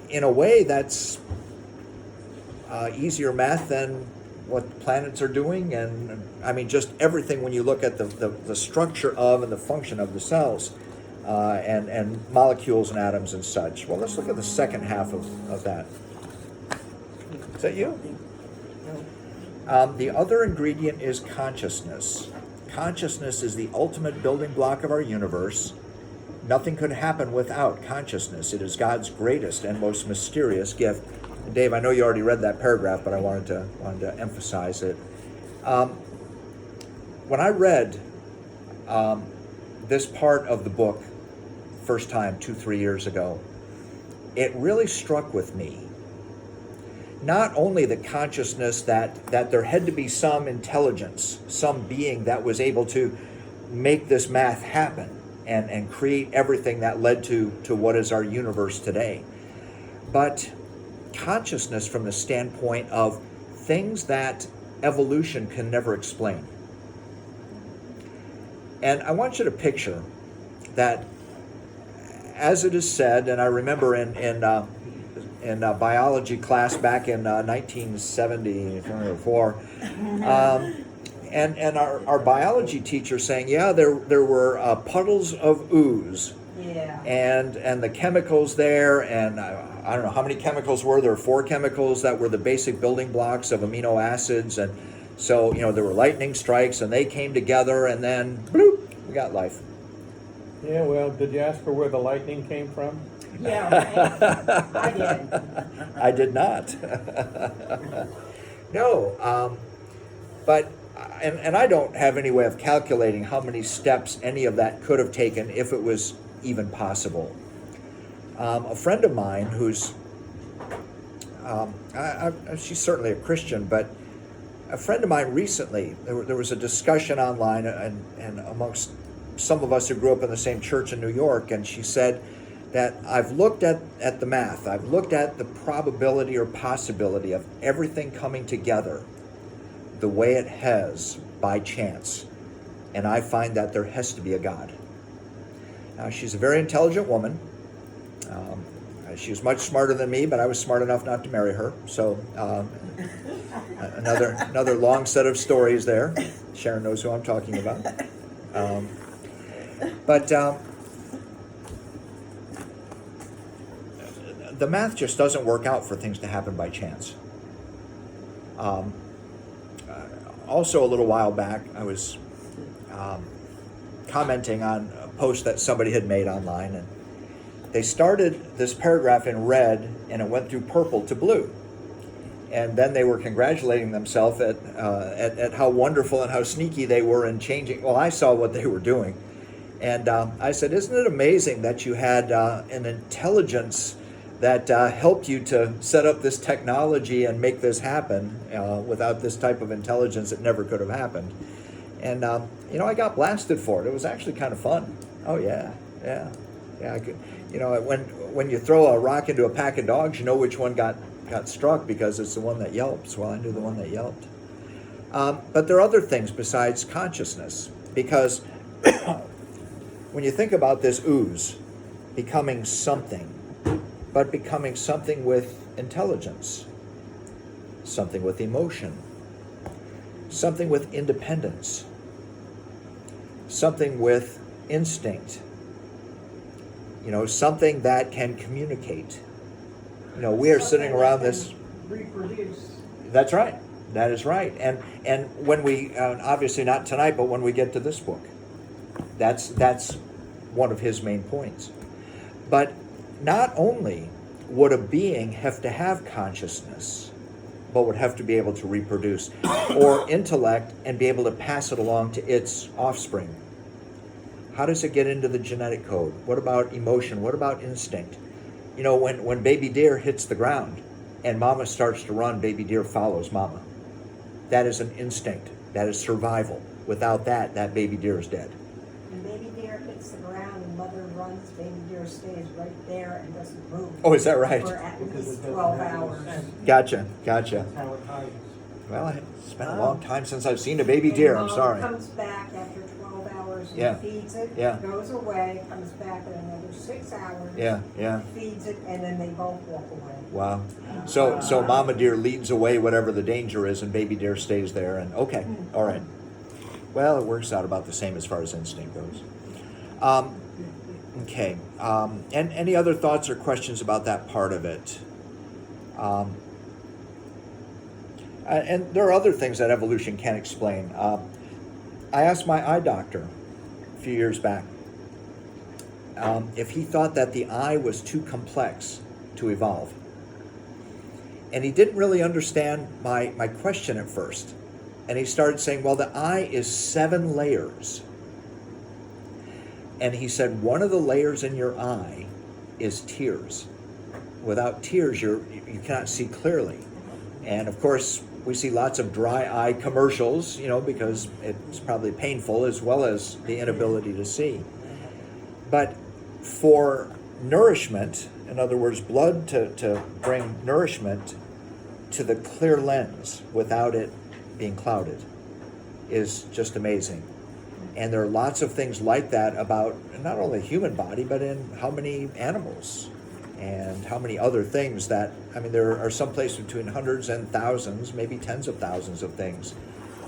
in a way, that's easier math than what planets are doing, and I mean just everything when you look at the structure of and the function of the cells, and molecules and atoms and such. Well, let's look at the second half of that. Is that you? The other ingredient is consciousness. Consciousness is the ultimate building block of our universe. Nothing could happen without consciousness. It is God's greatest and most mysterious gift. And Dave, I know you already read that paragraph, but I wanted to emphasize it. When I read this part of the book first time 2-3 years ago, it really struck with me. Not only the consciousness that there had to be some intelligence, some being that was able to make this math happen and create everything that led to what is our universe today, but consciousness from the standpoint of things that evolution can never explain. And I want you to picture that, as it is said, and I remember in biology class back in 1974, and our biology teacher saying, yeah, there were puddles of ooze, Yeah. and the chemicals there, and I don't know how many chemicals were there. 4 chemicals that were the basic building blocks of amino acids, and so there were lightning strikes, and they came together, and then bloop, we got life. Yeah, well, did you ask her where the lightning came from? Yeah, I did. I did not. No, but and I don't have any way of calculating how many steps any of that could have taken if it was even possible. A friend of mine who's she's certainly a Christian, but a friend of mine recently, there was a discussion online and amongst some of us who grew up in the same church in New York, and she said that I've looked at the math, I've looked at the probability or possibility of everything coming together the way it has by chance, and I find that there has to be a God. Now, she's a very intelligent woman. She was much smarter than me, but I was smart enough not to marry her. So another long set of stories there. Sharon knows who I'm talking about. But the math just doesn't work out for things to happen by chance. Also, a little while back, I was commenting on a post that somebody had made online, and they started this paragraph in red, and it went through purple to blue. And then they were congratulating themselves at how wonderful and how sneaky they were in changing. Well, I saw what they were doing. And I said, isn't it amazing that you had an intelligence that helped you to set up this technology and make this happen? Without this type of intelligence, it never could have happened. And, I got blasted for it. It was actually kind of fun. Oh, yeah. I could, when you throw a rock into a pack of dogs, you know which one got struck because it's the one that yelps. Well, I knew the one that yelped. But there are other things besides consciousness, because when you think about this ooze becoming something, but becoming something with intelligence, something with emotion, something with independence, something with instinct, something that can communicate. We are sitting around this. Reproduce. That's right. That is right. And when we, obviously not tonight, but when we get to this book, that's one of his main points. But not only would a being have to have consciousness, but would have to be able to reproduce, or intellect and be able to pass it along to its offspring. How does it get into the genetic code? What about emotion? What about instinct? You know, when baby deer hits the ground and mama starts to run, baby deer follows mama. That is an instinct. That is survival. Without that, that baby deer is dead. When baby deer hits the ground and mother runs, baby deer stays right there and doesn't move. Oh, is that right? For at Because least it doesn't 12 have any hours. sense. Gotcha. That's how it hides. Well, it's been a long time since I've seen a baby deer. I'm And sorry. mom comes back after 12 hours Yeah. and feeds it, Yeah. goes away, comes back in another 6 hours. Yeah. Feeds it, and then they both walk away. Wow. So mama deer leads away whatever the danger is, and baby deer stays there. And okay, all right. Well, it works out about the same as far as instinct goes. Okay. And any other thoughts or questions about that part of it? And there are other things that evolution can explain. I asked my eye doctor a few years back if he thought that the eye was too complex to evolve. And he didn't really understand my question at first. And he started saying, well, the eye is 7 layers. And he said, one of the layers in your eye is tears. Without tears, you cannot see clearly. And of course, we see lots of dry eye commercials, you know, because it's probably painful as well as the inability to see. But for nourishment, in other words, blood to bring nourishment to the clear lens without it being clouded is just amazing. And there are lots of things like that about not only the human body, but in how many animals and how many other things that, I mean, there are some places between hundreds and thousands, maybe tens of thousands of things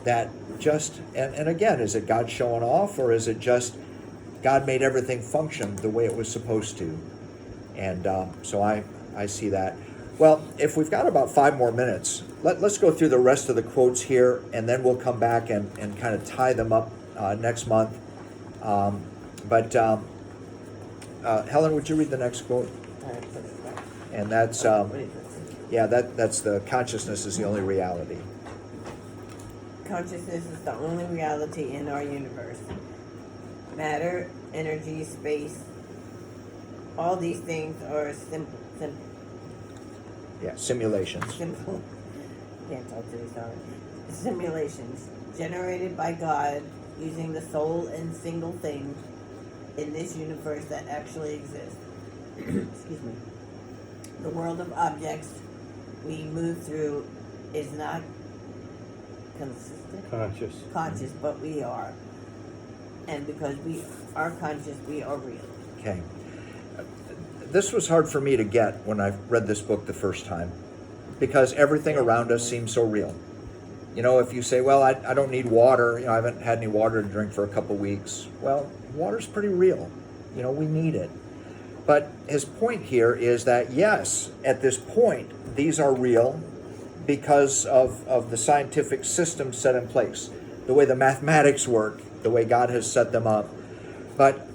that just, and again, is it God showing off, or is it just God made everything function the way it was supposed to? And so I see that. Well, if we've got about 5 more minutes, let's go through the rest of the quotes here, and then we'll come back and kind of tie them up next month. Helen, would you read the next quote? And that's, that's the consciousness is the only reality. Consciousness is the only reality in our universe. Matter, energy, space, all these things are simple. Yeah, simulations. Can't talk to this already. Simulations generated by God using the sole and single thing in this universe that actually exists. Excuse me. The world of objects we move through is not consistent, conscious, but we are. And because we are conscious, we are real. Okay. This was hard for me to get when I read this book the first time, because everything around us seems so real. You know, if you say, well, I don't need water, you know, I haven't had any water to drink for a couple weeks. Well, water's pretty real. You know, we need it. But his point here is that, yes, at this point, these are real because of the scientific system set in place, the way the mathematics work, the way God has set them up. But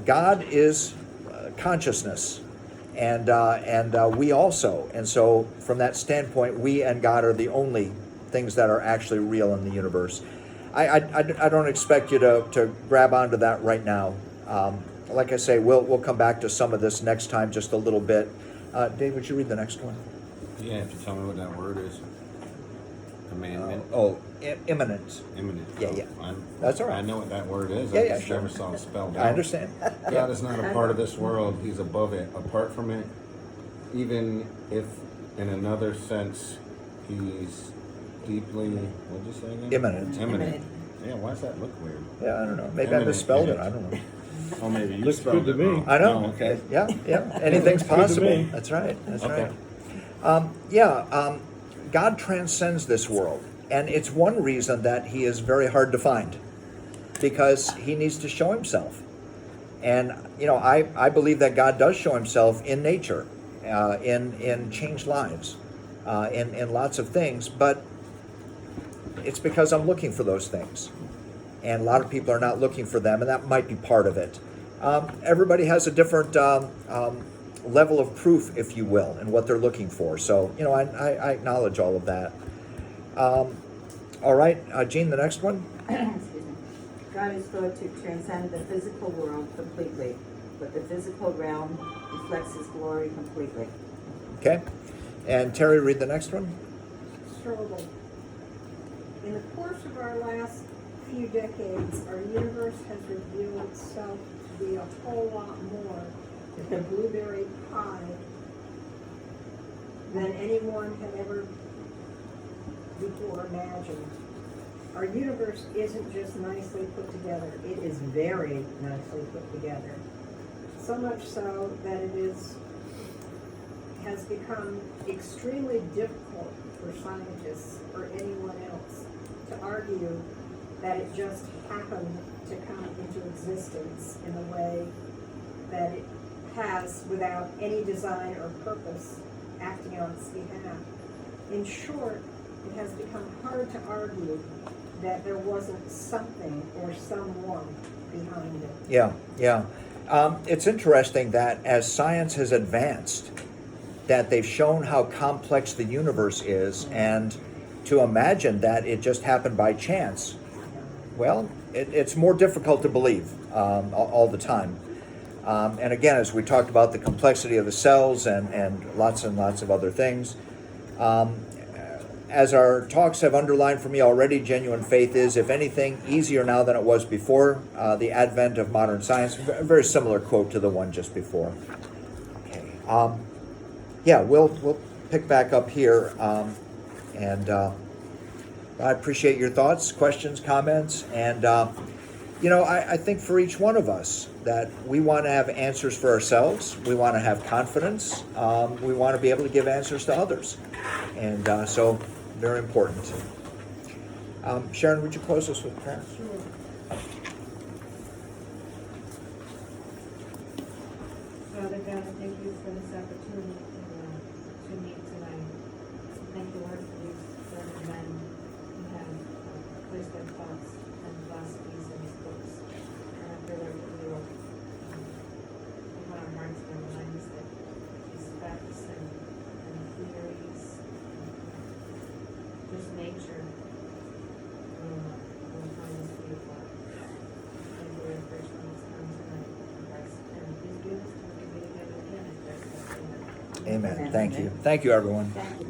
God is consciousness, and we also. And so from that standpoint, we and God are the only things that are actually real in the universe. I don't expect you to grab onto that right now. Like I say, we'll come back to some of this next time, just a little bit. Dave, would you read the next one? Yeah, if you tell me what that word is. Commandment. Imminent. Imminent. Yeah. I'm, That's all right. I know what that word is. Yeah, I yeah, just sure. never saw it spelled out. I understand. God is not a part of this world. He's above it. Apart from it, even if in another sense he's deeply, what'd you say again? Imminent. Imminent. Yeah, why does that look weird? Yeah, I don't know. Maybe I Imminent, misspelled it. yeah. I don't know. Oh, maybe you Looks spelled good to it me. wrong. I know. Oh, okay. Yeah. Anything's Looks good to possible. me. That's right. That's Okay. right. God transcends this world, and it's one reason that he is very hard to find, because he needs to show himself. And you know, I believe that God does show himself in nature, in changed lives, in lots of things, but it's because I'm looking for those things. And a lot of people are not looking for them, and that might be part of it. Everybody has a different level of proof, if you will, in what they're looking for. So, you know, I acknowledge all of that. All right, Jean, the next one. Excuse me. God is thought to transcend the physical world completely, but the physical realm reflects his glory completely. Okay? And Terry, read the next one. Strobel. In the course of our last few decades, our universe has revealed itself to be a whole lot more than a blueberry pie than anyone had ever before imagined. Our universe isn't just nicely put together, it is very nicely put together. So much so that has become extremely difficult for scientists or anyone else to argue that it just happened to come into existence in the way that it has without any design or purpose acting on its behalf. In short, it has become hard to argue that there wasn't something or someone behind it. Yeah, yeah. It's interesting that as science has advanced, that they've shown how complex the universe is, and to imagine that it just happened by chance, well, it's more difficult to believe all the time. And again, as we talked about the complexity of the cells and lots of other things, as our talks have underlined for me already, genuine faith is, if anything, easier now than it was before the advent of modern science. A very similar quote to the one just before. Okay. Yeah, we'll pick back up here, and I appreciate your thoughts, questions, comments, and I think for each one of us that we want to have answers for ourselves, we want to have confidence, we want to be able to give answers to others, and so very important. Sharon, would you close us with prayer? Father God, I thank you for this opportunity to meet tonight. Thank you, Lord, for these learned men who have placed their thoughts and philosophies in these books. And I pray, Lord, that you will open our hearts and our minds that these facts and theories, just nature, will find us beautiful. Thank you, Lord, for each one that's come tonight. And please give us to be together again in Christ's name. Amen. Thank you. Thank you, everyone. Thank you,